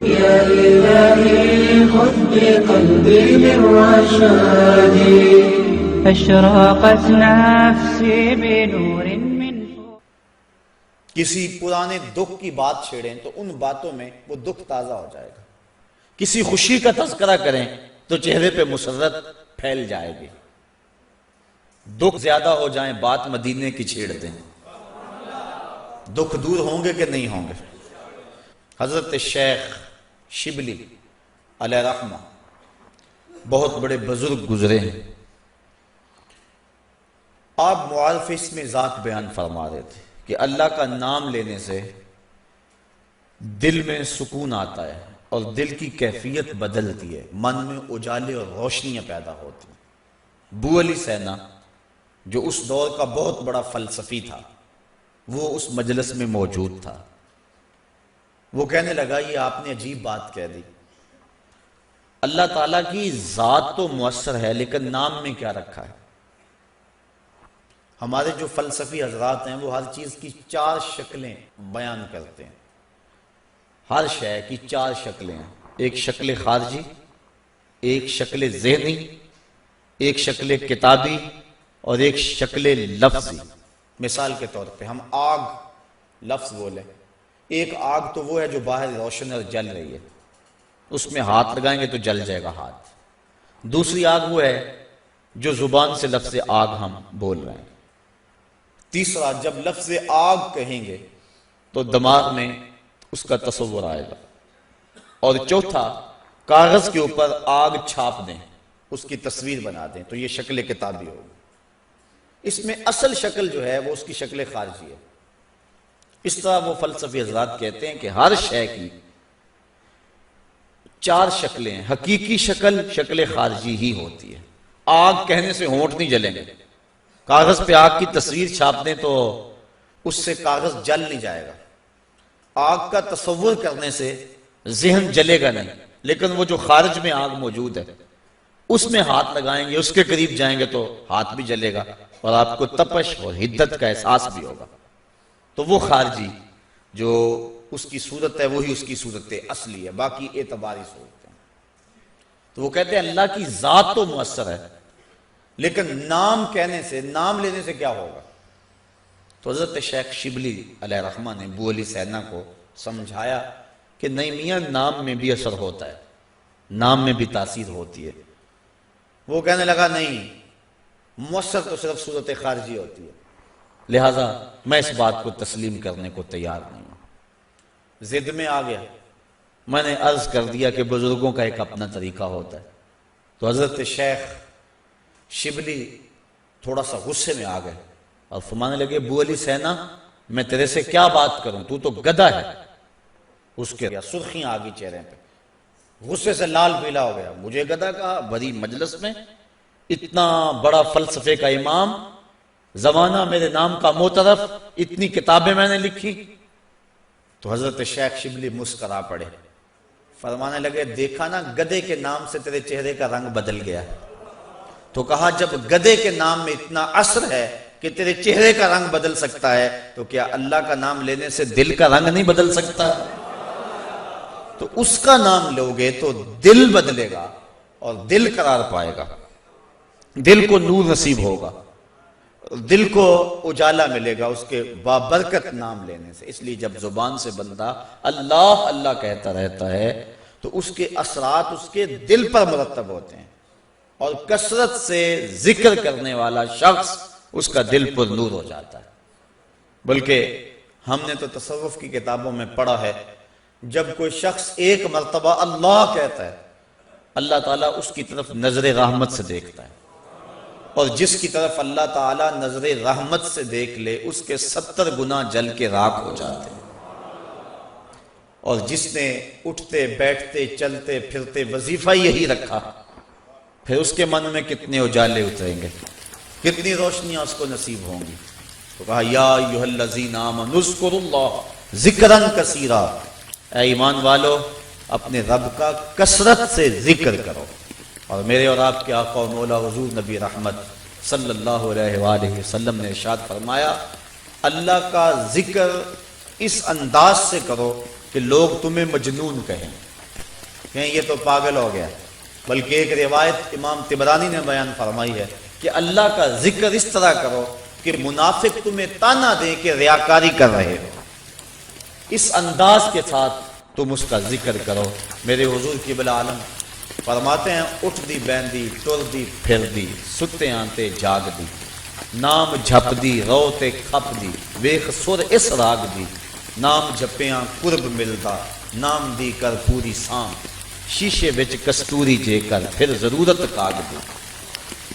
يا إلهي خذ بقلبي للرشاد أشرقت نفسي بنور من فوق. کسی پرانے دکھ کی بات چھیڑیں تو ان باتوں میں وہ دکھ تازہ ہو جائے گا. کسی خوشی کا تذکرہ کریں تو چہرے پہ مسرت پھیل جائے گی. دکھ زیادہ ہو جائیں بات مدینے کی چھیڑ دیں. دکھ دور ہوں گے کہ نہیں ہوں گے؟ حضرت شیخ شبلی علیہ رحمہ بہت بڑے بزرگ گزرے ہیں. آپ معارف اس میں ذات بیان فرما رہے تھے کہ اللہ کا نام لینے سے دل میں سکون آتا ہے اور دل کی کیفیت بدلتی ہے، من میں اجالے اور روشنیاں پیدا ہوتی ہیں. بو علی سینا جو اس دور کا بہت بڑا فلسفی تھا وہ اس مجلس میں موجود تھا. وہ کہنے لگا یہ آپ نے عجیب بات کہہ دی. اللہ تعالیٰ کی ذات تو مؤثر ہے لیکن نام میں کیا رکھا ہے؟ ہمارے جو فلسفی حضرات ہیں وہ ہر چیز کی 4 شکلیں بیان کرتے ہیں. ہر شے کی 4 شکلیں ہیں. ایک شکل خارجی، ایک شکل ذہنی، ایک شکل کتابی اور ایک شکل لفظی. مثال کے طور پہ ہم آگ لفظ بولیں، ایک آگ تو وہ ہے جو باہر روشن اور جل رہی ہے، اس میں ہاتھ لگائیں گے تو جل جائے گا ہاتھ. دوسری آگ وہ ہے جو زبان سے لفظ آگ ہم بول رہے ہیں. تیسرا جب لفظ آگ کہیں گے تو دماغ میں اس کا تصور آئے گا. اور چوتھا کاغذ کے اوپر آگ چھاپ دیں، اس کی تصویر بنا دیں تو یہ شکل کتابی ہوگی. اس میں اصل شکل جو ہے وہ اس کی شکل خارجی ہے. اس طرح وہ فلسفی حضرات کہتے ہیں کہ ہر شے کی 4 شکلیں ہیں. حقیقی شکل شکل خارجی ہی ہوتی ہے. آگ کہنے سے ہونٹ نہیں جلیں گے. کاغذ پہ آگ کی تصویر چھاپ دیں تو اس سے کاغذ جل نہیں جائے گا. آگ کا تصور کرنے سے ذہن جلے گا نہیں، لیکن وہ جو خارج میں آگ موجود ہے اس میں ہاتھ لگائیں گے، اس کے قریب جائیں گے تو ہاتھ بھی جلے گا اور آپ کو تپش اور حدت کا احساس بھی ہوگا. تو وہ خارجی جو اس کی صورت ہے وہی اس کی صورت اصلی ہے، باقی اعتباری صورت ہے. تو وہ کہتے ہیں اللہ کی ذات تو مؤثر ہے لیکن نام کہنے سے، نام لینے سے کیا ہوگا؟ تو حضرت شیخ شبلی علیہ رحمہ نے بو علی سینا کو سمجھایا کہ نہیں میاں، نام میں بھی اثر ہوتا ہے، نام میں بھی تاثیر ہوتی ہے. وہ کہنے لگا نہیں، مؤثر تو صرف صورت خارجی ہوتی ہے، لہٰذا میں اس بات کو تسلیم کرنے کو تیار نہیں ہوں. ضد میں آ گیا. میں نے عرض کر دیا کہ بزرگوں کا ایک اپنا طریقہ ہوتا ہے. تو حضرت شیخ شبلی تھوڑا سا غصے میں آ گئے اور فرمانے لگے بو علی سینا میں تیرے سے کیا بات کروں، تو تو گدھا ہے. اس کے سرخیاں آ گئی چہرے پہ، غصے سے لال پیلا ہو گیا. مجھے گدھا کہا بڑی مجلس میں، اتنا بڑا فلسفے کا امام، زمانہ میرے نام کا معترف، اتنی کتابیں میں نے لکھی. تو حضرت شیخ شبلی مسکرا پڑے. فرمانے لگے دیکھا نا گدھے کے نام سے تیرے چہرے کا رنگ بدل گیا. تو کہا جب گدھے کے نام میں اتنا اثر ہے کہ تیرے چہرے کا رنگ بدل سکتا ہے تو کیا اللہ کا نام لینے سے دل کا رنگ نہیں بدل سکتا؟ تو اس کا نام لوگے تو دل بدلے گا اور دل قرار پائے گا، دل کو نور نصیب ہوگا، دل کو اجالا ملے گا اس کے بابرکت نام لینے سے. اس لیے جب زبان سے بندہ اللہ اللہ کہتا رہتا ہے تو اس کے اثرات اس کے دل پر مرتب ہوتے ہیں، اور کثرت سے ذکر کرنے والا شخص اس کا دل پر نور ہو جاتا ہے. بلکہ ہم نے تو تصوف کی کتابوں میں پڑھا ہے جب کوئی شخص ایک مرتبہ اللہ کہتا ہے اللہ تعالیٰ اس کی طرف نظر رحمت سے دیکھتا ہے، اور جس کی طرف اللہ تعالیٰ نظر رحمت سے دیکھ لے اس کے 70 گنا جل کے راکھ ہو جاتے ہیں. اور جس نے اٹھتے بیٹھتے چلتے پھرتے وظیفہ یہی رکھا پھر اس کے من میں کتنے اجالے اتریں گے، کتنی روشنیاں اس کو نصیب ہوں گی. تو کہا یا ایھا الذین آمنوا اذکروا اللہ ذکرا کثیرا، اے ایمان والو اپنے رب کا کثرت سے ذکر کرو. اور میرے اور آپ کے آقا و مولا حضور نبی رحمت صلی اللہ علیہ وآلہ وسلم نے ارشاد فرمایا اللہ کا ذکر اس انداز سے کرو کہ لوگ تمہیں مجنون کہیں. کہیں یہ تو پاگل ہو گیا. بلکہ ایک روایت امام طبرانی نے بیان فرمائی ہے کہ اللہ کا ذکر اس طرح کرو کہ منافق تمہیں تانا دے کہ ریاکاری کر رہے ہو. اس انداز کے ساتھ تم اس کا ذکر کرو. میرے حضور قبلہ عالم فرماتے ہیں اٹھ دی بیندی ٹر دی پھر دی ستے آنتے جاگ دی نام جھپ دی روتے کھپ دی ویخ سر اس راگ دی نام جھپیاں قرب ملدا نام دی کر پوری سام شیشے بچ کستوری جے کر پھر ضرورت کاغ دی.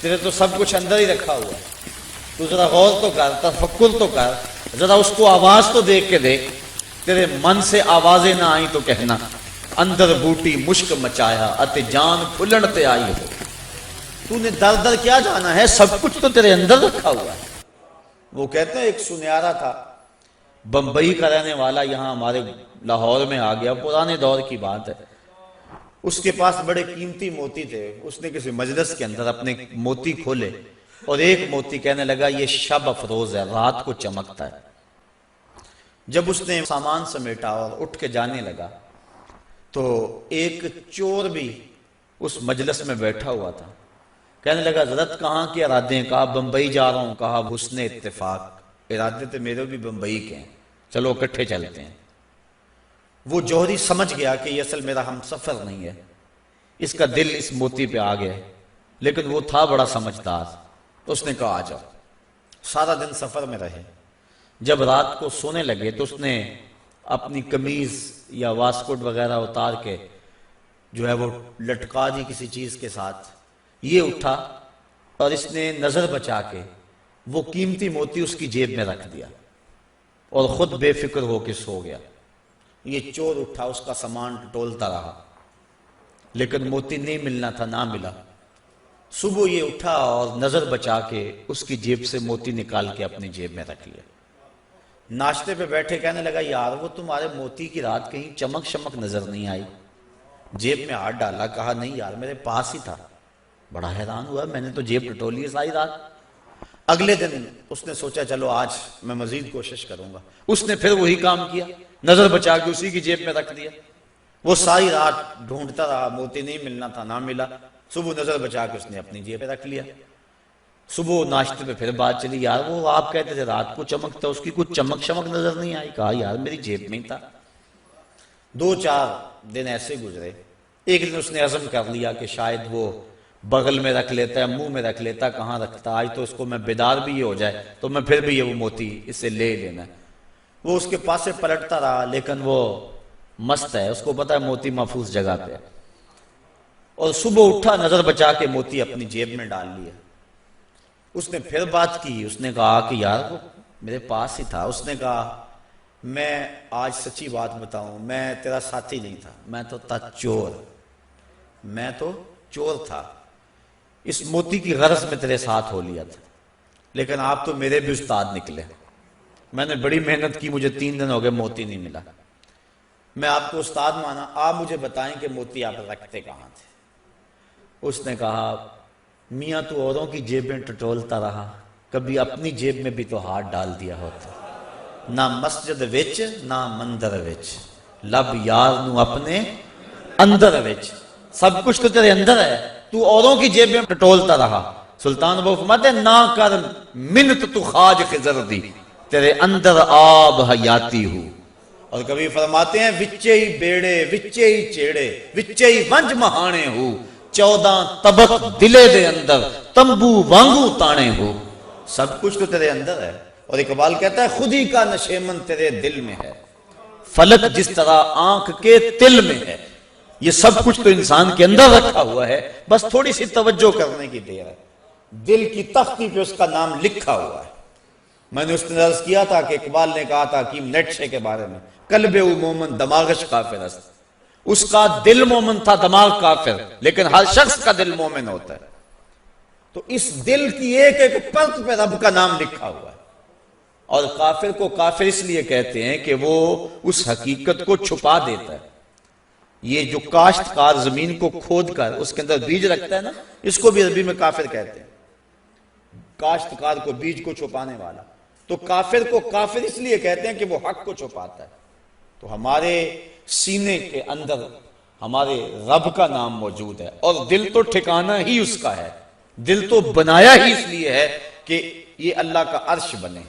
تیرے تو سب کچھ اندر ہی رکھا ہوا ہے, تو ذرا غور تو کر, تفکر تو کر, ذرا اس کو آواز تو دیکھ کے دیکھ. تیرے من سے آوازیں نہ آئیں تو کہنا اندر بوٹی مشک مچایا اتے جان کھلن تے آئی ہو. تو نے در در کیا جانا ہے, سب کچھ تو تیرے اندر رکھا ہوا ہے. وہ کہتے ہیں ایک سنیارا تھا بمبئی کا رہنے والا, یہاں ہمارے لاہور میں آ گیا, پرانے دور کی بات ہے. اس کے پاس بڑے قیمتی موتی تھے. اس نے کسی مجلس کے اندر اپنے موتی کھولے اور ایک موتی کہنے لگا یہ شب افروز ہے, رات کو چمکتا ہے. جب اس نے سامان سمیٹا اور اٹھ کے جانے لگا تو ایک چور بھی اس مجلس میں بیٹھا ہوا تھا. کہنے لگا حضرت کہاں کے ارادے ہیں؟ کہا بمبئی جا رہا ہوں. کہا حسن اتفاق, ارادے تو میرے بھی بمبئی کے ہیں, چلو اکٹھے چلتے ہیں. وہ جوہری سمجھ گیا کہ یہ اصل میرا ہم سفر نہیں ہے, اس کا دل اس موتی پہ آ گیا, لیکن وہ تھا بڑا سمجھدار. تو اس نے کہا آ جاؤ. سارا دن سفر میں رہے. جب رات کو سونے لگے تو اس نے اپنی قمیض یا واسکٹ وغیرہ اتار کے جو ہے وہ لٹکا دی کسی چیز کے ساتھ. یہ اٹھا اور اس نے نظر بچا کے وہ قیمتی موتی اس کی جیب میں رکھ دیا اور خود بے فکر ہو کے سو گیا. یہ چور اٹھا, اس کا سامان ٹولتا رہا, لیکن موتی نہیں ملنا تھا, نہ ملا. صبح یہ اٹھا اور نظر بچا کے اس کی جیب سے موتی نکال کے اپنی جیب میں رکھ لیا. ناشتے پہ بیٹھے کہنے لگا یار وہ تمہارے موتی کی رات کہیں چمک شمک نظر نہیں آئی. جیب میں ہاتھ ڈالا, کہا نہیں یار میرے پاس ہی تھا. بڑا حیران ہوا, میں نے تو جیب ٹٹولی ہے ساری رات. اگلے دن اس نے سوچا چلو آج میں مزید کوشش کروں گا. اس نے پھر وہی کام کیا, نظر بچا کے اسی کی جیب میں رکھ دیا. وہ ساری رات ڈھونڈتا رہا, موتی نہیں ملنا تھا, نہ ملا. صبح نظر بچا کے اس نے اپنی جیب میں رکھ لیا. صبح ناشتے پہ پھر بات چلی, یار وہ آپ کہتے تھے رات کو چمکتا, اس کی کچھ چمک شمک نظر نہیں آئی. کہا یار میری جیب میں ہی تھا. 2-4 دن ایسے گزرے. ایک دن اس نے عزم کر لیا کہ شاید وہ بغل میں رکھ لیتا ہے, منہ میں رکھ لیتا, کہاں رکھتا, آج تو اس کو میں بیدار بھی یہ ہو جائے تو میں پھر بھی یہ وہ موتی اس سے لے لینا. وہ اس کے پاس سے پلٹتا رہا, لیکن وہ مست ہے, اس کو پتا ہے موتی محفوظ جگہ پہ. اور صبح اٹھا, نظر بچا کے موتی اپنی جیب میں ڈال لیا. اس نے پھر بات کی. اس نے کہا کہ یار وہ میرے پاس ہی تھا. اس نے کہا میں آج سچی بات بتاؤں, میں تیرا ساتھی نہیں تھا, میں تو تھا چور. میں تو چور تھا, اس موتی کی غرض میں تیرے ساتھ ہو لیا تھا, لیکن آپ تو میرے بھی استاد نکلے. میں نے بڑی محنت کی, مجھے 3 دن ہو گئے موتی نہیں ملا. میں آپ کو استاد مانا, آپ مجھے بتائیں کہ موتی آپ رکھتے کہاں تھے. اس نے کہا میاں تو اوروں کی جیبیں ٹٹولتا رہا, کبھی اپنی جیب میں بھی تو ہاتھ ڈال دیا ہوتا. نہ مسجد وچ نہ مندر وچ, لب یار نو اپنے اندر وچ. سب کچھ تو تیرے اندر ہے, تو اوروں کی جیب میں ٹٹولتا رہا. سلطان ابو فرماتے ہیں نہ کر منت تو خواج خضر دی, تیرے اندر آب حیاتی ہو. اور کبھی فرماتے ہیں وچے ہی بیڑے وچے ہی چیڑے وچے ہی ونج مہانے ہو, 14 طبق دلے دے اندر تمبو وانگو تانے ہو. سب کچھ تو تیرے اندر ہے. اور اقبال کہتا ہے خود ہی کا نشیمن تیرے دل میں ہے, فلک جس طرح آنکھ کے تل میں ہے. یہ سب کچھ تو انسان کے اندر رکھا ہوا ہے, بس تھوڑی سی توجہ کرنے کی دیر ہے. دل کی تختی پہ اس کا نام لکھا ہوا ہے. میں نے اس نے عرض کیا تھا کہ اقبال نے کہا تھا حکیم نیٹشے کے بارے میں, قلب او مومن دماغش کافر است. اس کا دل مومن تھا, دماغ کافر, لیکن ہر شخص کا دل مومن ہوتا ہے. تو اس دل کی ایک ایک پرت پہ رب کا نام لکھا ہوا ہے. اور کافر کو کافر اس لیے کہتے ہیں کہ وہ اس حقیقت کو چھپا دیتا ہے. یہ جو کاشتکار زمین کو کھود کر اس کے اندر بیج رکھتا ہے نا, اس کو بھی عربی میں کافر کہتے ہیں. کاشتکار کو, بیج کو چھپانے والا. تو کافر کو کافر اس لیے کہتے ہیں کہ وہ حق کو چھپاتا ہے. تو ہمارے سینے کے اندر ہمارے رب کا نام موجود ہے، اور دل تو ٹھکانہ ہی اس کا ہے، دل تو بنایا ہی اس لیے ہے کہ یہ اللہ کا عرش بنے،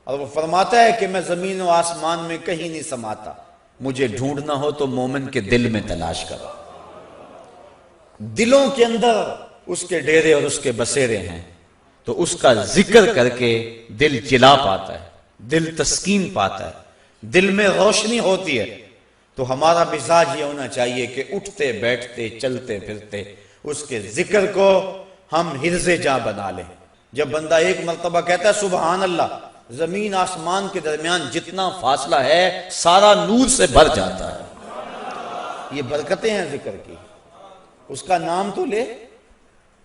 اور وہ فرماتا ہے کہ میں زمین و آسمان میں کہیں نہیں سماتا، مجھے ڈھونڈنا ہو تو مومن کے دل میں تلاش کرو۔ دلوں کے اندر اس کے ڈیرے اور اس کے بسیرے ہیں، تو اس کا ذکر کر کے دل جلا پاتا ہے، دل تسکین پاتا ہے، دل میں روشنی ہوتی ہے۔ تو ہمارا مزاج یہ ہونا چاہیے کہ اٹھتے بیٹھتے چلتے پھرتے اس کے ذکر کو ہم حرز جاں بنا لیں۔ جب بندہ ایک مرتبہ کہتا ہے سبحان اللہ، زمین آسمان کے درمیان جتنا فاصلہ ہے سارا نور سے بھر جاتا ہے۔ یہ برکتیں ہیں ذکر کی۔ اس کا نام تو لے،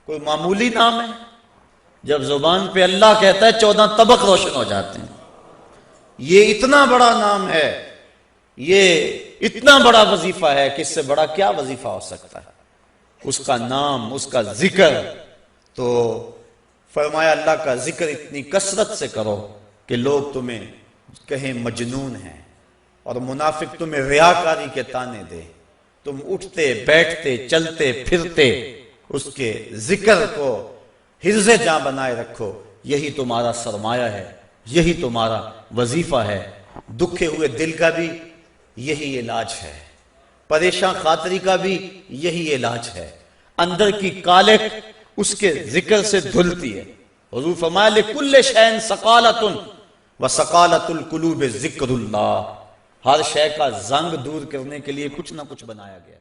کوئی معمولی نام ہے؟ جب زبان پہ اللہ کہتا ہے 14 طبق روشن ہو جاتے ہیں۔ یہ اتنا بڑا نام ہے، یہ اتنا بڑا وظیفہ ہے کہ اس سے بڑا کیا وظیفہ ہو سکتا ہے؟ اس کا نام، اس کا ذکر، تو فرمایا اللہ کا ذکر اتنی کثرت سے کرو کہ لوگ تمہیں کہیں مجنون ہیں، اور منافق تمہیں ریاکاری کے طعنے دے۔ تم اٹھتے بیٹھتے چلتے پھرتے اس کے ذکر کو حرز جاں بنائے رکھو، یہی تمہارا سرمایہ ہے، یہی تمہارا وظیفہ ہے۔ دکھے ہوئے دل کا بھی یہی علاج ہے، پریشان خاطری کا بھی یہی علاج ہے۔ اندر کی کالک اس کے ذکر سے دھلتی ہے۔ حضور فرمایا لِكُلِّ شَيْءٍ سَقَالَةٌ وَسَقَالَةُ الْقُلُوبِ ذِكْرُ اللَّهِ، ہر شے کا زنگ دور کرنے کے لیے کچھ نہ کچھ بنایا گیا۔